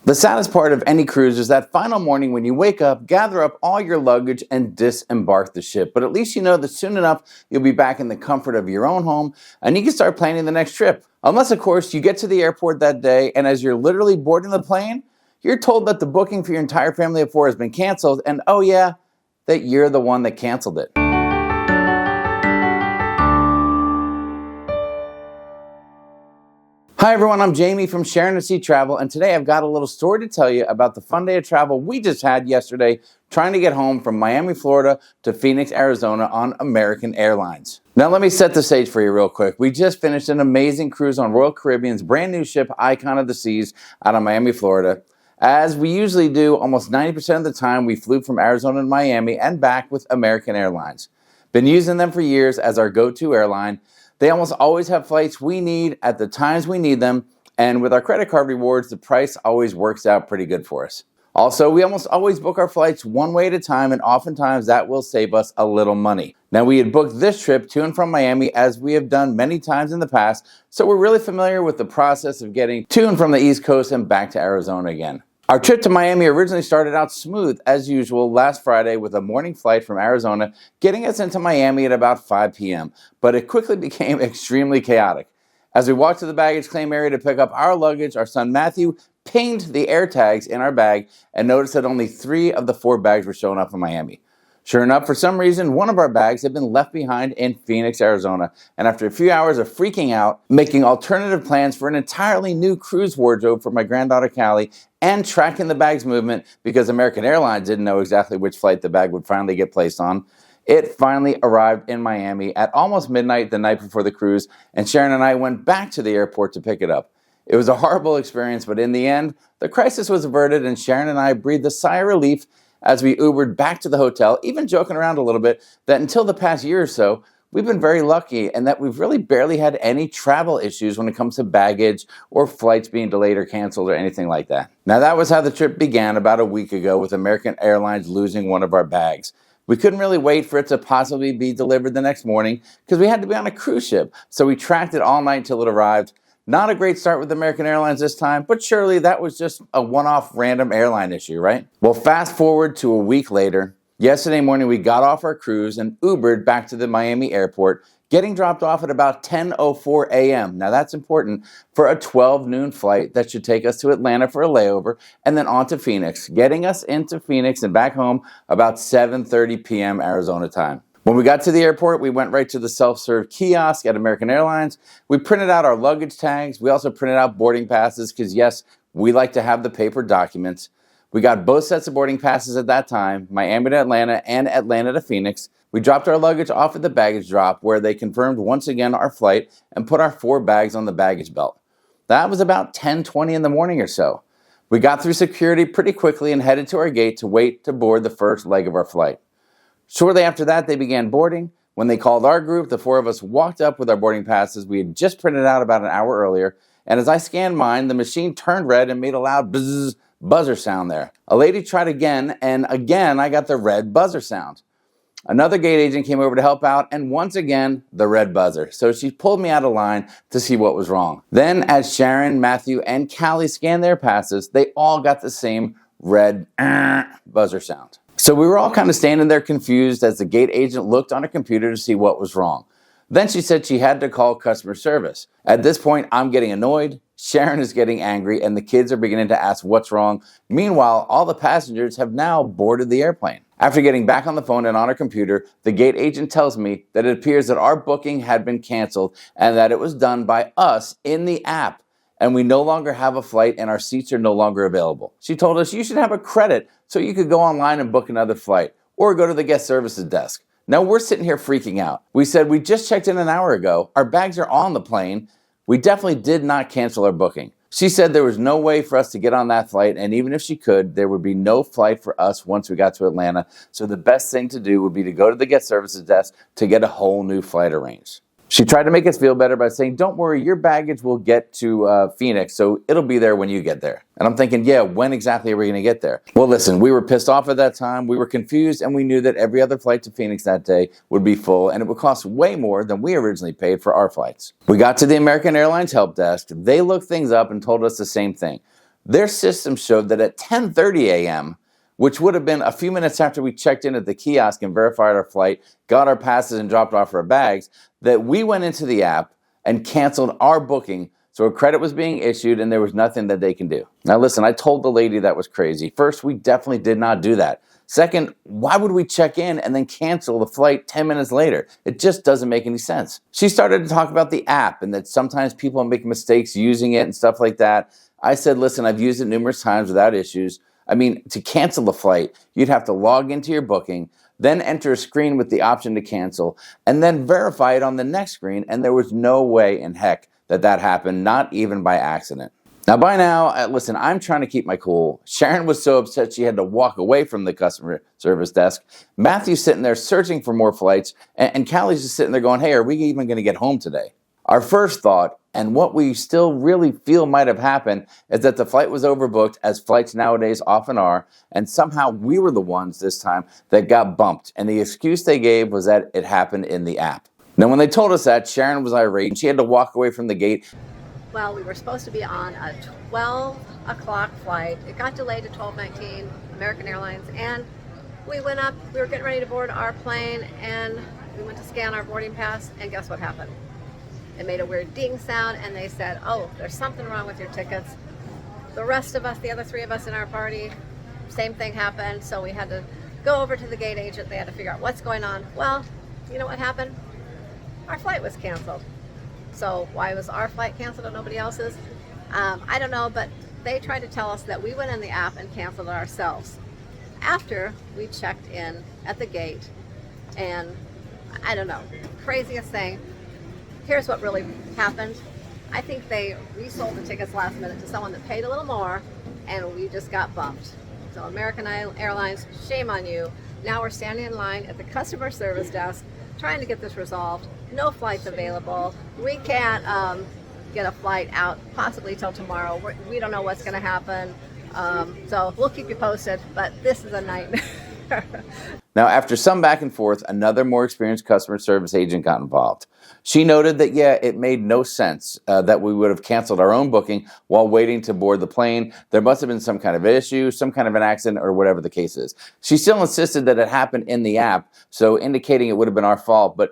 The saddest part of any cruise is that final morning when you wake up, gather up all your luggage, and disembark the ship. But at least you know that soon enough you'll be back in the comfort of your own home and you can start planning the next trip. Unless, of course, you get to the airport that day and as you're literally boarding the plane, you're told that the booking for your entire family of four has been canceled, and oh yeah, that you're the one that canceled it. Hi everyone, I'm Jamie from Sharonatsea Travel, and today I've got a little story to tell you about the fun day of travel we just had yesterday trying to get home from Miami, Florida to Phoenix, Arizona on American Airlines. Now let me set the stage for you real quick. We just finished an amazing cruise on Royal Caribbean's brand new ship, Icon of the Seas, out of Miami, Florida. As we usually do, almost 90% of the time we flew from Arizona to Miami and back with American Airlines. Been using them for years as our go-to airline. They almost always have flights we need at the times we need them, and with our credit card rewards, the price always works out pretty good for us. Also, we almost always book our flights one way at a time, and oftentimes that will save us a little money. Now, we had booked this trip to and from Miami as we have done many times in the past, so we're really familiar with the process of getting to and from the East Coast and back to Arizona again. Our trip to Miami originally started out smooth as usual last Friday with a morning flight from Arizona getting us into Miami at about 5 p.m., but it quickly became extremely chaotic. As we walked to the baggage claim area to pick up our luggage, our son Matthew pinged the air tags in our bag and noticed that only 3 of the 4 bags were showing up in Miami. Sure enough, for some reason, one of our bags had been left behind in Phoenix, Arizona, and after a few hours of freaking out, making alternative plans for an entirely new cruise wardrobe for my granddaughter Callie, and tracking the bag's movement because American Airlines didn't know exactly which flight the bag would finally get placed on, it finally arrived in Miami at almost midnight the night before the cruise, and Sharon and I went back to the airport to pick it up. It was a horrible experience, but in the end, the crisis was averted, and Sharon and I breathed a sigh of relief as we Ubered back to the hotel, even joking around a little bit that until the past year or so, we've been very lucky and that we've really barely had any travel issues when it comes to baggage or flights being delayed or canceled or anything like that. Now that was how the trip began about a week ago with American Airlines losing one of our bags. We couldn't really wait for it to possibly be delivered the next morning because we had to be on a cruise ship, so we tracked it all night until it arrived. Not a great start with American Airlines this time, but surely that was just a one-off random airline issue, right? Well, fast forward to a week later. Yesterday morning, we got off our cruise and Ubered back to the Miami airport, getting dropped off at about 10:04 a.m. Now that's important for a 12 noon flight that should take us to Atlanta for a layover and then on to Phoenix, getting us into Phoenix and back home about 7:30 p.m. Arizona time. When we got to the airport, we went right to the self-serve kiosk at American Airlines. We printed out our luggage tags. We also printed out boarding passes because, yes, we like to have the paper documents. We got both sets of boarding passes at that time, Miami to Atlanta and Atlanta to Phoenix. We dropped our luggage off at the baggage drop where they confirmed once again our flight and put our 4 bags on the baggage belt. That was about 10:20 in the morning or so. We got through security pretty quickly and headed to our gate to wait to board the first leg of our flight. Shortly after that, they began boarding. When they called our group, the 4 of us walked up with our boarding passes we had just printed out about an hour earlier, and as I scanned mine, the machine turned red and made a loud buzzer sound there. A lady tried again, and again I got the red buzzer sound. Another gate agent came over to help out, and once again, the red buzzer. So she pulled me out of line to see what was wrong. Then, as Sharon, Matthew, and Callie scanned their passes, they all got the same red buzzer sound. So we were all kind of standing there confused as the gate agent looked on her computer to see what was wrong. Then she said she had to call customer service. At this point, I'm getting annoyed, Sharon is getting angry, and the kids are beginning to ask what's wrong. Meanwhile, all the passengers have now boarded the airplane. After getting back on the phone and on her computer, the gate agent tells me that it appears that our booking had been canceled and that it was done by us in the app, and we no longer have a flight and our seats are no longer available. She told us you should have a credit so you could go online and book another flight or go to the guest services desk. Now we're sitting here freaking out. We said we just checked in an hour ago. Our bags are on the plane. We definitely did not cancel our booking. She said there was no way for us to get on that flight, and even if she could, there would be no flight for us once we got to Atlanta. So the best thing to do would be to go to the guest services desk to get a whole new flight arranged. She tried to make us feel better by saying, don't worry, your baggage will get to Phoenix, so it'll be there when you get there. And I'm thinking, yeah, when exactly are we going to get there? Well, listen, we were pissed off at that time. We were confused, and we knew that every other flight to Phoenix that day would be full, and it would cost way more than we originally paid for our flights. We got to the American Airlines help desk. They looked things up and told us the same thing. Their system showed that at 10:30 a.m., which would have been a few minutes after we checked in at the kiosk and verified our flight, got our passes and dropped off our bags, that we went into the app and canceled our booking, so a credit was being issued and there was nothing that they can do. Now listen, I told the lady that was crazy. First, we definitely did not do that. Second, why would we check in and then cancel the flight 10 minutes later? It just doesn't make any sense. She started to talk about the app and that sometimes people make mistakes using it and stuff like that. I said, listen, I've used it numerous times without issues. I mean, to cancel the flight, you'd have to log into your booking, then enter a screen with the option to cancel, and then verify it on the next screen, and there was no way in heck that happened, not even by accident. Now, by now, listen, I'm trying to keep my cool. Sharon was so upset she had to walk away from the customer service desk. Matthew's sitting there searching for more flights, and Callie's just sitting there going, hey, are we even going to get home today? Our first thought, and what we still really feel might have happened, is that the flight was overbooked, as flights nowadays often are, and somehow we were the ones this time that got bumped, and the excuse they gave was that it happened in the app. Now, when they told us that, Sharon was irate, and she had to walk away from the gate. Well, we were supposed to be on a 12 o'clock flight. It got delayed to 12:19, American Airlines, and we went up, we were getting ready to board our plane, and we went to scan our boarding pass, and guess what happened? It made a weird ding sound, and they said, oh, there's something wrong with your tickets. The rest of us, the other 3 of us in our party, same thing happened, so we had to go over to the gate agent. They had to figure out what's going on. Well, you know what happened? Our flight was canceled. So why was our flight canceled and nobody else's? I don't know, but they tried to tell us that we went in the app and canceled it ourselves after we checked in at the gate. And I don't know, craziest thing. Here's what really happened. I think they resold the tickets last minute to someone that paid a little more, and we just got bumped. So American Airlines, shame on you. Now we're standing in line at the customer service desk trying to get this resolved. No flights available. We can't get a flight out possibly till tomorrow. We don't know what's going to happen. So we'll keep you posted, but this is a nightmare. Now, after some back and forth, another more experienced customer service agent got involved. She noted that, yeah, it made no sense that we would have canceled our own booking while waiting to board the plane. There must have been some kind of issue, some kind of an accident, or whatever the case is. She still insisted that it happened in the app, so indicating it would have been our fault, but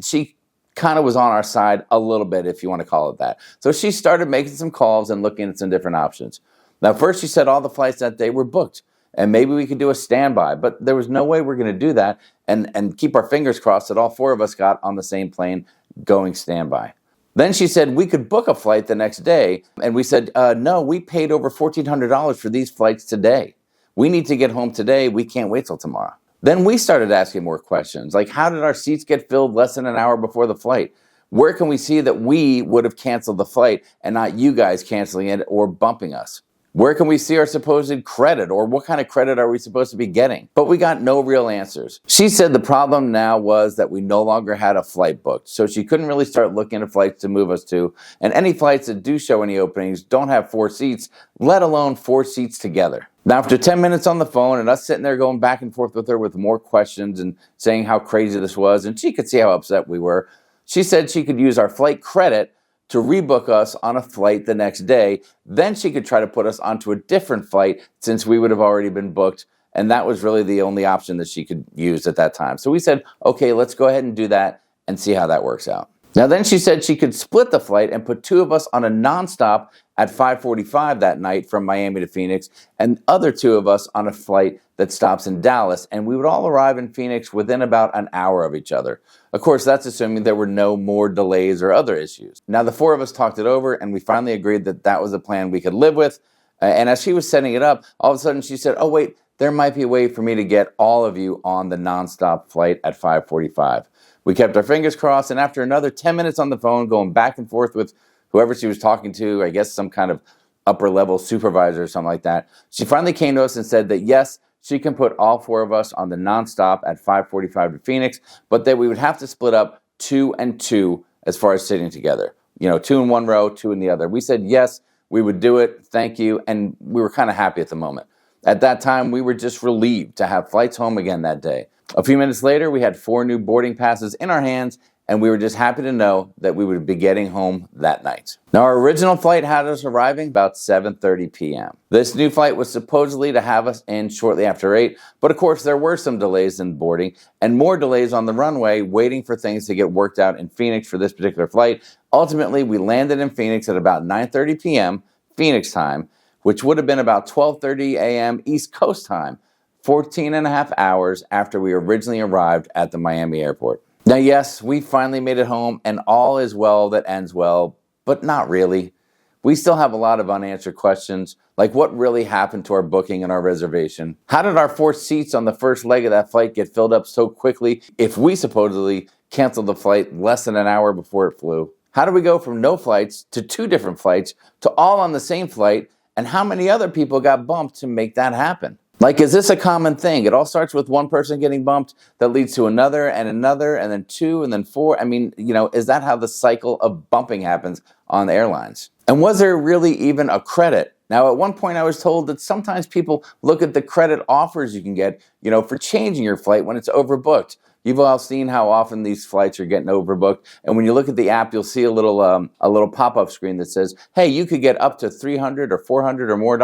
she kind of was on our side a little bit, if you want to call it that. So she started making some calls and looking at some different options. Now, first she said all the flights that day were booked, and maybe we could do a standby, but there was no way we're going to do that and keep our fingers crossed that all 4 of us got on the same plane going standby. Then she said we could book a flight the next day, and we said, no, we paid over $1,400 for these flights today. We need to get home today. We can't wait till tomorrow. Then we started asking more questions, like how did our seats get filled less than an hour before the flight? Where can we see that we would have canceled the flight and not you guys canceling it or bumping us? Where can we see our supposed credit, or what kind of credit are we supposed to be getting? But we got no real answers. She said the problem now was that we no longer had a flight booked, so she couldn't really start looking at flights to move us to, and any flights that do show any openings don't have 4 seats, let alone 4 seats together. Now, after 10 minutes on the phone and us sitting there going back and forth with her with more questions and saying how crazy this was, and she could see how upset we were, she said she could use our flight credit to rebook us on a flight the next day. Then she could try to put us onto a different flight since we would have already been booked. And that was really the only option that she could use at that time. So we said, okay, let's go ahead and do that and see how that works out. Now, then she said she could split the flight and put 2 of us on a nonstop at 5:45 that night from Miami to Phoenix, and other 2 of us on a flight that stops in Dallas, and we would all arrive in Phoenix within about an hour of each other. Of course, that's assuming there were no more delays or other issues. Now, the 4 of us talked it over, and we finally agreed that that was a plan we could live with. And as she was setting it up, all of a sudden she said, oh, wait, there might be a way for me to get all of you on the nonstop flight at 5:45. We kept our fingers crossed, and after another 10 minutes on the phone going back and forth with whoever she was talking to, I guess some kind of upper-level supervisor or something like that, she finally came to us and said that, yes, she can put all 4 of us on the nonstop at 5:45 to Phoenix, but that we would have to split up 2 and 2 as far as sitting together. 2 in one row, 2 in the other. We said, yes, we would do it, thank you, and we were kind of happy at the moment. At that time, we were just relieved to have flights home again that day. A few minutes later, we had 4 new boarding passes in our hands, and we were just happy to know that we would be getting home that night. Now, our original flight had us arriving about 7:30 p.m. This new flight was supposedly to have us in shortly after 8, but of course there were some delays in boarding and more delays on the runway waiting for things to get worked out in Phoenix for this particular flight. Ultimately, we landed in Phoenix at about 9:30 p.m. Phoenix time, which would have been about 12:30 a.m. East Coast time, 14 and a half hours after we originally arrived at the Miami airport. Now, yes, we finally made it home, and all is well that ends well, but not really. We still have a lot of unanswered questions, like what really happened to our booking and our reservation? How did our 4 seats on the first leg of that flight get filled up so quickly if we supposedly canceled the flight less than an hour before it flew? How do we go from no flights to 2 different flights to all on the same flight, and how many other people got bumped to make that happen? Like, is this a common thing? It all starts with one person getting bumped that leads to another, and then 2, and then 4. I mean, is that how the cycle of bumping happens on the airlines? And was there really even a credit? Now, at one point I was told that sometimes people look at the credit offers you can get, for changing your flight when it's overbooked. You've all seen how often these flights are getting overbooked, and when you look at the app, you'll see a little pop-up screen that says, "Hey, you could get up to $300 or $400 or more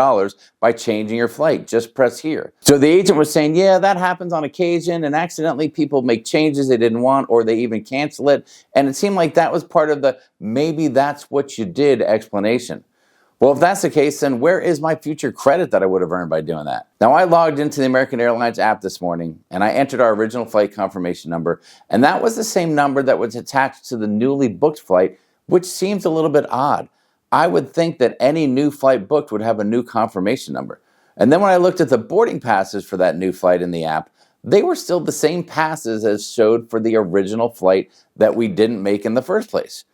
by changing your flight. Just press here." So the agent was saying, yeah, that happens on occasion, and accidentally people make changes they didn't want, or they even cancel it, and it seemed like that was part of the "maybe that's what you did" explanation. Well, if that's the case, then where is my future credit that I would have earned by doing that? Now, I logged into the American Airlines app this morning, and I entered our original flight confirmation number, and that was the same number that was attached to the newly booked flight, which seems a little bit odd. I would think that any new flight booked would have a new confirmation number. And then when I looked at the boarding passes for that new flight in the app, they were still the same passes as showed for the original flight that we didn't make in the first place.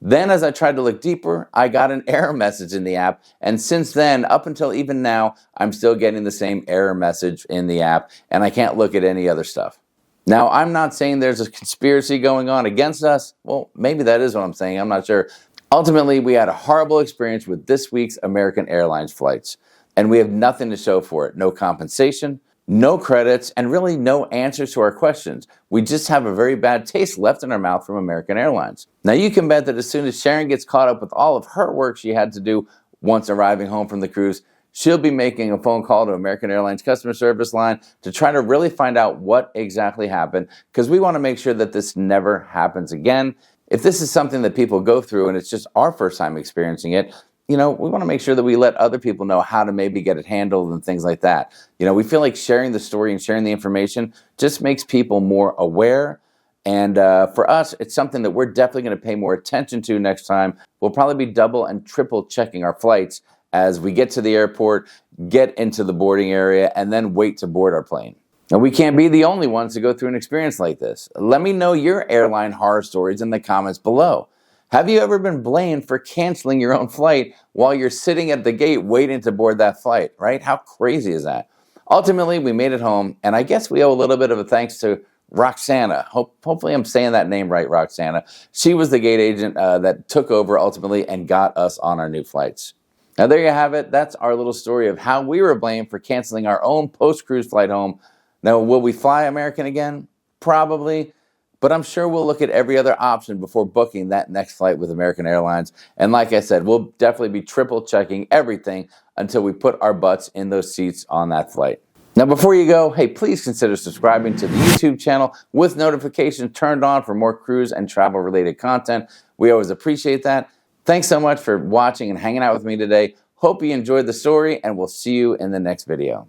Then as I tried to look deeper, I got an error message in the app, and since then, up until even now, I'm still getting the same error message in the app, and I can't look at any other stuff. Now, I'm not saying there's a conspiracy going on against us. Well, maybe that is what I'm saying, I'm not sure. Ultimately, we had a horrible experience with this week's American Airlines flights, and we have nothing to show for it. No compensation, no credits, and really no answers to our questions. We just have a very bad taste left in our mouth from American Airlines. Now, you can bet that as soon as Sharon gets caught up with all of her work she had to do once arriving home from the cruise, she'll be making a phone call to American Airlines customer service line to try to really find out what exactly happened, because we want to make sure that this never happens again. If this is something that people go through and it's just our first time experiencing it, we want to make sure that we let other people know how to maybe get it handled and things like that. We feel like sharing the story and sharing the information just makes people more aware. And for us, it's something that we're definitely going to pay more attention to next time. We'll probably be double and triple checking our flights as we get to the airport, get into the boarding area, and then wait to board our plane. And we can't be the only ones to go through an experience like this. Let me know your airline horror stories in the comments below. Have you ever been blamed for canceling your own flight while you're sitting at the gate waiting to board that flight, right? How crazy is that? Ultimately, we made it home, and I guess we owe a little bit of a thanks to Roxana. Hopefully I'm saying that name right, Roxana. She was the gate agent that took over ultimately and got us on our new flights. Now, there you have it. That's our little story of how we were blamed for canceling our own post-cruise flight home. Now, will we fly American again? Probably. But I'm sure we'll look at every other option before booking that next flight with American Airlines. And like I said, we'll definitely be triple checking everything until we put our butts in those seats on that flight. Now, before you go, hey, please consider subscribing to the YouTube channel with notifications turned on for more cruise and travel related content. We always appreciate that. Thanks so much for watching and hanging out with me today. Hope you enjoyed the story, and we'll see you in the next video.